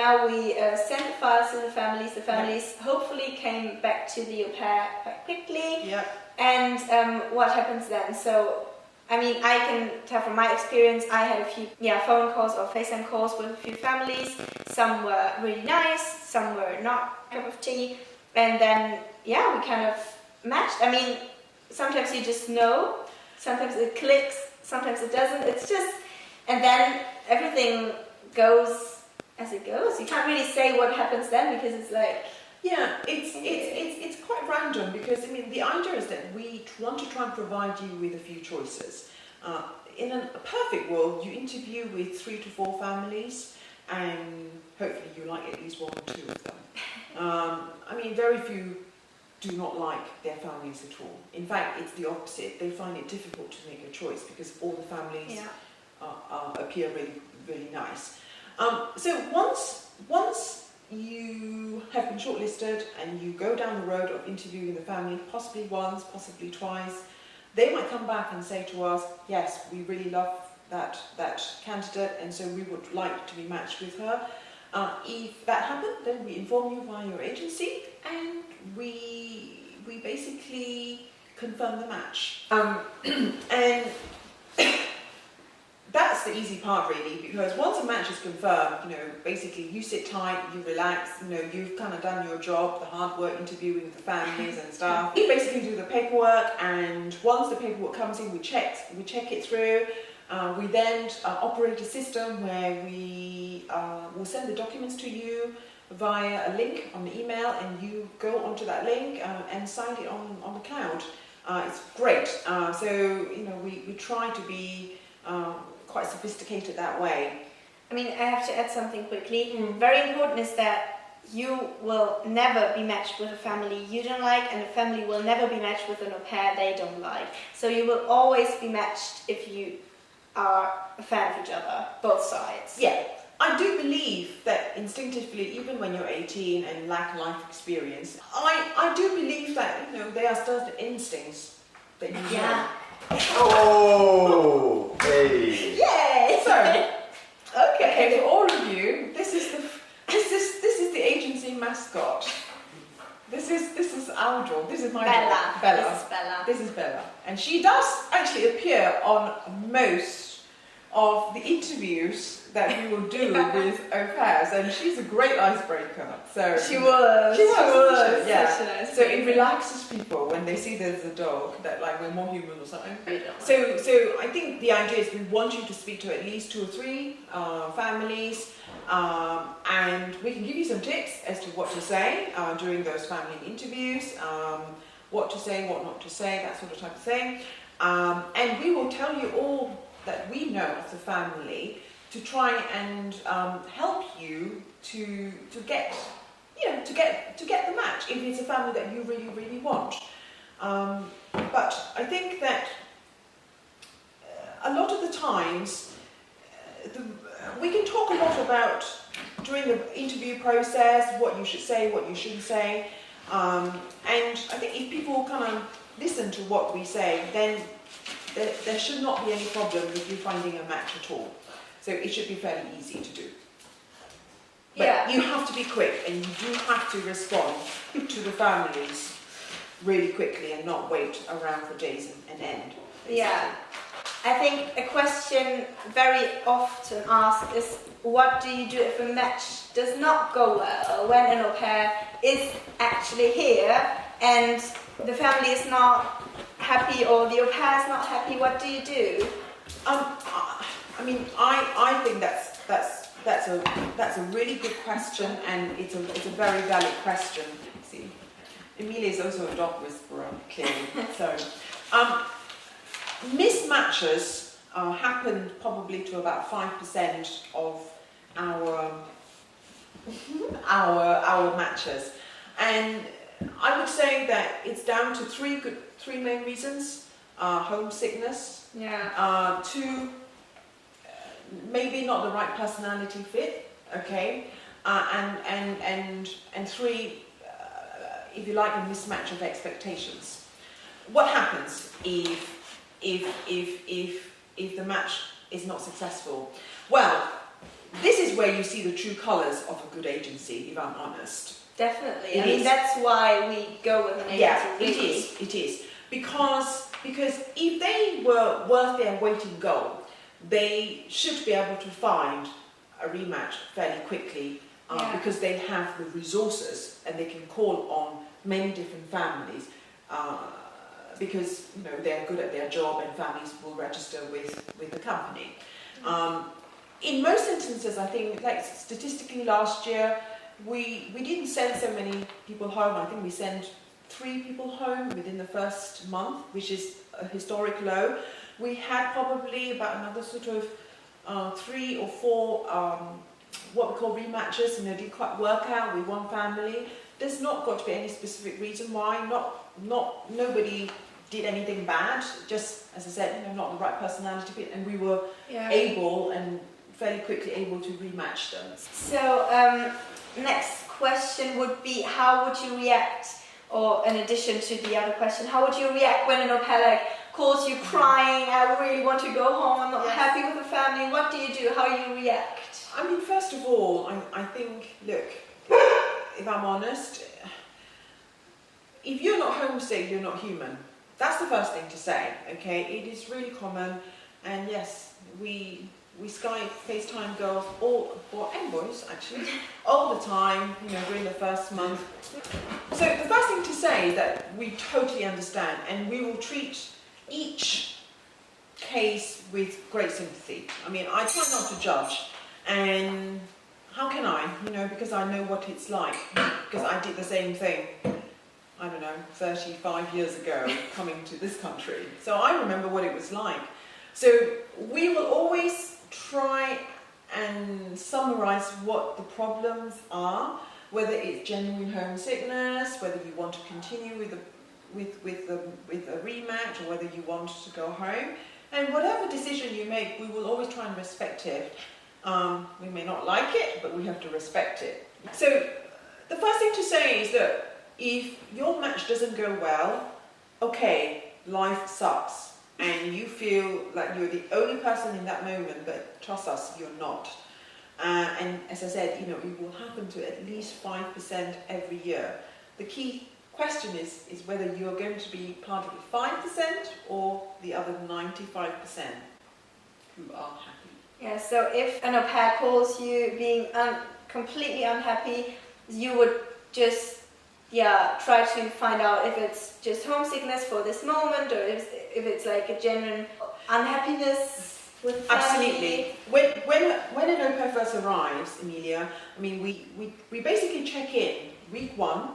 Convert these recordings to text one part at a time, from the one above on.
now we sent the files to the families. The families hopefully came back to the au pair quite quickly. Yeah. And what happens then? So, I mean, I can tell from my experience, I had a few phone calls or FaceTime calls with a few families. Some were really nice, some were not a cup of tea. And then, we kind of matched. I mean, sometimes you just know, sometimes it clicks, sometimes it doesn't. It's just, and then everything goes as it goes. You can't really say what happens then because it's like... Yeah, it's quite random because, I mean, the idea is that we want to try and provide you with a few choices. In a perfect world, you interview with 3 to 4 families and hopefully you like at least 1 or 2 of them. I mean, very few do not like their families at all. In fact, it's the opposite. They find it difficult to make a choice because all the families appear really, really nice. So once you have been shortlisted and you go down the road of interviewing the family, possibly once, possibly twice, they might come back and say to us, yes, we really love that candidate and so we would like to be matched with her. If that happened, then we inform you via your agency and we basically confirm the match. And that's the easy part really, because once a match is confirmed, basically you sit tight, you relax, you've kind of done your job, the hard work interviewing with the families and stuff. We basically do the paperwork, and once the paperwork comes in, we check it through. We then operate a system where we will send the documents to you via a link on the email, and you go onto that link and sign it on the cloud. It's great. So we try to be quite sophisticated that way. I mean, I have to add something quickly. Very important is that you will never be matched with a family you don't like, and a family will never be matched with an au pair they don't like. So you will always be matched if you are a fan of each other, both sides. Yeah, I do believe that instinctively, even when you're 18 and lack life experience, I do believe that there are certain instincts that you know. Oh, hey. Yay! So, okay, for all of you, this is the agency mascot. This is our dog. This is my dog, Bella. This is Bella. This is Bella, and she does actually appear on most of the interviews that we will do with au pairs, and she's a great icebreaker. So She was. Yeah. So it relaxes people when they see there's a dog, that like we're more human or something. So I think the idea is we want you to speak to at least 2 or 3 families, and we can give you some tips as to what to say during those family interviews, what to say, what not to say, that sort of type of thing. And we will tell you all that we know of the family to try and help you to get the match if it's a family that you really, really want. But I think that a lot of the times we can talk a lot about during the interview process what you should say, what you shouldn't say, and I think if people kind of listen to what we say, then there should not be any problem with you finding a match at all. So it should be fairly easy to do. But you have to be quick, and you do have to respond to the families really quickly and not wait around for days and end. Basically. Yeah. I think a question very often asked is, what do you do if a match does not go well, when an au pair is actually here and the family is not happy or the au pair is not happy? What do you do? I mean, I think that's a really good question, and it's a very valid question. See, Emilia is also a dog whisperer, clearly. So, mismatches happen probably to about 5% of our matches, and I would say that it's down to 3 main reasons: homesickness, 2. Maybe not the right personality fit, okay, and 3, if you like, a mismatch of expectations. What happens if the match is not successful? Well, this is where you see the true colours of a good agency, if I'm honest. Definitely. I mean, that's why we go with an agency. Yeah, really. it is. Because if they were worth their weight in gold, they should be able to find a rematch fairly quickly because they have the resources and they can call on many different families because they're good at their job and families will register with the company. In most instances, I think, like statistically last year, we didn't send so many people home. I think we sent 3 people home within the first month, which is a historic low. We had probably about another sort of 3 or 4 what we call rematches, did quite work out with one family. There's not got to be any specific reason why. Nobody did anything bad. Just as I said, not the right personality fit, and we were able and fairly quickly able to rematch them. So next question would be, how would you react? Or in addition to the other question, how would you react when an au pair calls you crying, I really want to go home, I'm not happy with the family? What do you do? How do you react? I mean, first of all, I think, look, if I'm honest, if you're not homesick, you're not human. That's the first thing to say, okay? It is really common, and yes, we Skype, FaceTime girls, and boys actually, all the time, during the first month. So the first thing to say is that we totally understand, and we will treat each case with great sympathy. I mean, I try not to judge, and how can I? Because I know what it's like, because I did the same thing, I don't know, 35 years ago, coming to this country. So I remember what it was like. So we will always try and summarize what the problems are, whether it's genuine homesickness, whether you want to continue with a rematch, or whether you want to go home. And whatever decision you make, we will always try and respect it. We may not like it, but we have to respect it. So the first thing to say is that if your match doesn't go well, okay, life sucks. And you feel like you're the only person in that moment, but trust us, you're not. And as I said, it will happen to at least 5% every year. The key question is whether you're going to be part of the 5% or the other 95% who are happy. Yeah, so if an au pair calls you being completely unhappy, you would just try to find out if it's just homesickness for this moment, or if it's like a genuine unhappiness with family. Absolutely. When an au pair first arrives, Emilia, I mean, we basically check in week 1,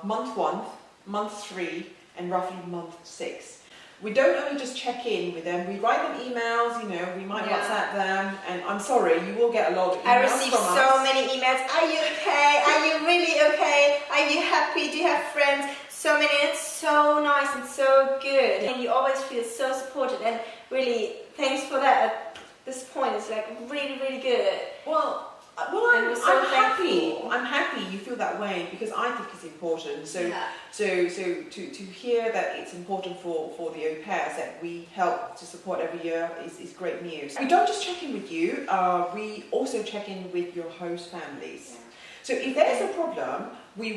month 1, month 3, and roughly month 6. We don't only just check in with them, we write them emails, we might WhatsApp them, and I'm sorry, you will get a lot of emails from us. I receive so many emails. Are you okay? Are you really okay? Are you happy? Do you have friends? So many. It's so nice and so good. And you always feel so supported, and really, thanks for that. At this point, it's like really, really good. Well, I'm happy. I'm happy you feel that way, because I think it's important. So to hear that it's important for the au pairs that we help to support every year is great news. We don't just check in with you, we also check in with your host families. Yeah. So if there's a problem, we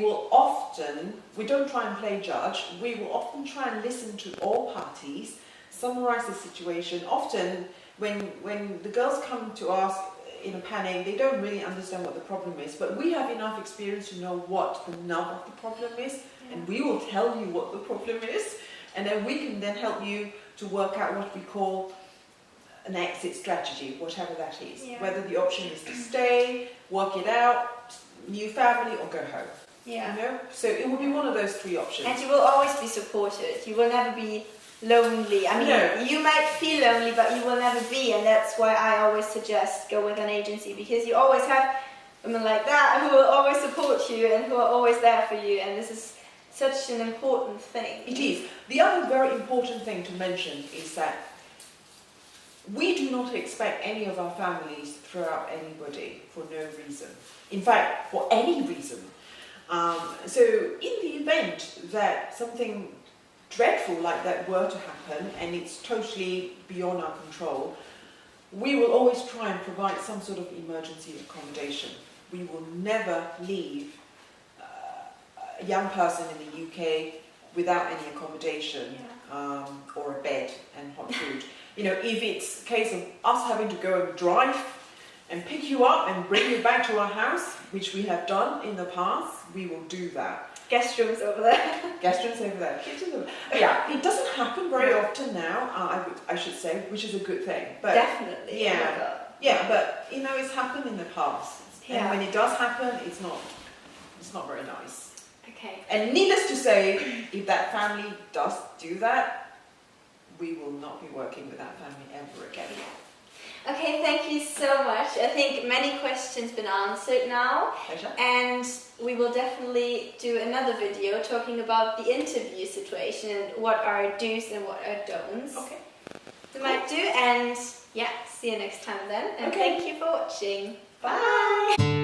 don't try and play judge, we will often try and listen to all parties, summarize the situation. Often when the girls come to us in a panic, they don't really understand what the problem is, but we have enough experience to know what the nub of the problem is, and we will tell you what the problem is, and then we can then help you to work out what we call an exit strategy, whatever that is. Whether the option is to stay, work it out, new family, or go home. So it will be one of those 3 options. And you will always be supported. You will never be lonely. I mean, you might feel lonely, but you will never be, and that's why I always suggest go with an agency, because you always have women like that who will always support you and who are always there for you, and this is such an important thing. It is. The other very important thing to mention is that we do not expect any of our families to throw out anybody for no reason. In fact, for any reason. So in the event that something dreadful like that were to happen, and it's totally beyond our control, we will always try and provide some sort of emergency accommodation. We will never leave a young person in the UK without any accommodation or a bed and hot food. You know, if it's a case of us having to go and drive and pick you up and bring you back to our house, which we have done in the past, we will do that. Guest rooms over there. Guest rooms over there. Kitchens over there. Yeah, it doesn't happen very often now, I should say, which is a good thing. But definitely. yeah, yeah, but you know, it's happened in the past. Yeah. And when it does happen, it's not very nice. Okay. And needless to say, if that family does do that, we will not be working with that family ever again. Okay, thank you so much. I think many questions been answered now. Pleasure. And we will definitely do another video talking about the interview situation and what are do's and what are don'ts. Okay. We might do, and yeah, see you next time then. And Okay. thank you for watching. Bye!